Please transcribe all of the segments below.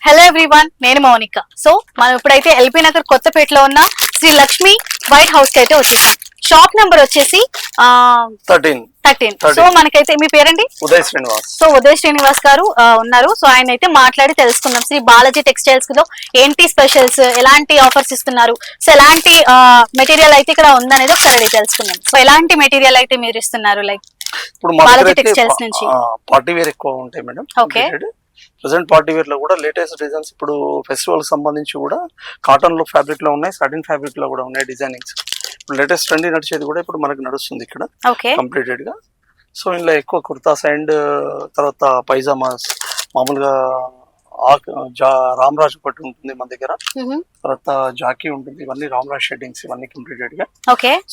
Hello everyone, నేను Mounika. So మనం ఇప్పుడైతే ఎల్బీ నగర్ కొత్తపేటలో ఉన్న శ్రీ లక్ష్మి వైట్ హౌస్ కి అయితే వచ్చేసాం. షాప్ నెంబర్ వచ్చేసి 13. సో మనకైతే మీ పేరండి? ఉదయ్ శ్రీనివాస్. సో ఉదయ్ శ్రీనివాస్ గారు ఉన్నారు. సో ఆయన అయితే మాట్లాడి తెలుసుకుందాం. శ్రీ బాలాజీ టెక్స్టైల్స్ లో ఏంటి స్పెషల్స్, ఎలాంటి ఆఫర్స్ ఇస్తున్నారు, సో ఎలాంటి మెటీరియల్ అయితే ఇక్కడ ఉందనేది ఒకసారి అడిగి తెలుసుకుందాం. సో ఎలాంటి మెటీరియల్ అయితే మీరు ఇస్తున్నారు? లైక్ ఇప్పుడు బాలాజీ టెక్స్టైల్స్ నుంచి పార్టీ వేర్ ఎక్కువ ఉంటాయి madam. Okay. Present party wear లో కూడా లేటెస్ట్ డిజైన్స్ ఇప్పుడు ఫెస్టివల్ సంబంధించి కూడా కాటన్ లో ఫ్యాబ్రిక్ లో ఉన్నాయి, సాటిన్ ఫ్యాబ్రిక్ లో కూడా ఉన్నాయి డిజైనింగ్స్. ఇప్పుడు లేటెస్ట్ ట్రెండ్ నడిచేది కూడా ఇప్పుడు మనకు నడుస్తుంది ఇక్కడ కంప్లీటెడ్ గా. సో ఇందులో ఎక్కువ కుర్తాస్ అండ్ తర్వాత పైజామాస్, మామూలుగా రామ్రాజ్ పట్టు ఉంటుంది మన దగ్గర, తర్వాత జాకీ ఉంటుంది, ఇవన్నీ రామ్రాజ్ షెడ్డింగ్స్ ఇవన్నీ కంప్లీటెడ్ గా.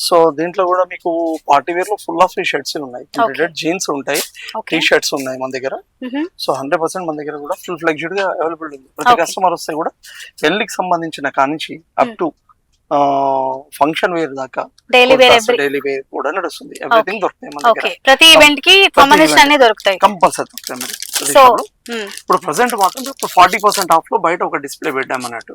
సో దీంట్లో కూడా మీకు పార్టీ వేర్ లో ఫుల్ ఆఫ్ షర్ట్స్ ఉన్నాయి, కంప్లీటెడ్ జీన్స్ ఉంటాయి, టీ షర్ట్స్ ఉన్నాయి మన దగ్గర. సో 100% మన దగ్గర కూడా ఫుల్ ఫ్లెక్సిడ్ గా అవైలబుల్ ఉంది. ప్రతి కస్టమర్ వస్తే కూడా పెళ్లికి సంబంధించిన కానించి అప్ టు ఫంక్షన్ వేర్ దాకా డైలీ వేర్ కూడా నడుస్తుంది. ఎవ్రీథింగ్ దొరుకుతాయి మన దగ్గర. ప్రతి ఈవెంట్ కి కాంబినేషన్ అన్ని దొరుకుతాయి, కంపల్సరీ దొరుకుతాయి. ఇప్పుడు ప్రెసెంట్ మాత్రం 40% ఆఫ్ లో బయట ఒక డిస్ప్లే పెట్టాం అన్నట్టు.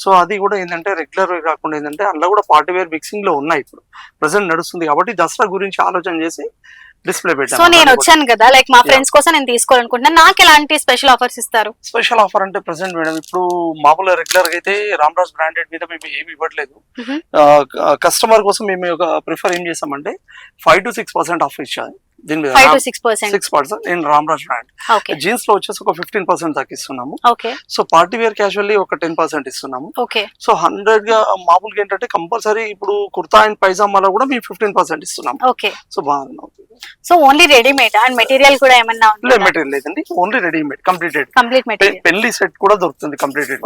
సో అది కూడా ఏంటంటే రెగ్యులర్ కాకుండా ఏంటంటే అందులో కూడా పార్టీ వేర్ మిక్సింగ్ లో ఉన్నాయి. ఇప్పుడు ప్రెసెంట్ నడుస్తుంది కాబట్టి దసరా గురించి ఆలోచన చేసి డిస్ప్లే పెట్టాను. సో నేను వచ్చాను కదా, లైక్ మా ఫ్రెండ్స్ కోసం నేను తీసుకోవాలనుకుంటున్నాను. నాకు ఎలాంటి స్పెషల్ ఆఫర్స్ ఇస్తారు? స్పెషల్ ఆఫర్ అంటే ప్రెసెంట్ మేడం ఇప్పుడు మామూలుగా రెగ్యులర్ గా అయితే రామ్రాజ్ బ్రాండెడ్ మీద మేము ఏమి ఇవ్వట్లేదు. కస్టమర్ కోసం మేము ఒక ప్రిఫర్ ఏం చేసామంటే 5 to 6% ఆఫ్ ఇచ్చాను దీని మీద. 5 to 6% నేను రామ్రాజ్ బ్రాండ్ జీన్స్ లో వచ్చేసి ఒక 15% దాకా ఇస్తున్నాము. సో పార్టీ వేర్ క్యాజువల్లీ ఒక 10% ఇస్తున్నాము. సో 100 గా మామూలుగా ఏంటంటే కంపల్సరీ ఇప్పుడు కుర్తా అండ్ పైజామాలో కూడా మేము 15% ఇస్తున్నాము. సో బాగా. So only readymade and material కూడా ఏమన్నా? మెటీరియల్ లేదండి, ఓన్లీ రెడీమేడ్ కంప్లీట్ మెటీరియల్. పెళ్లి సెట్ కూడా దొరుకుతుంది కంప్లీటెడ్.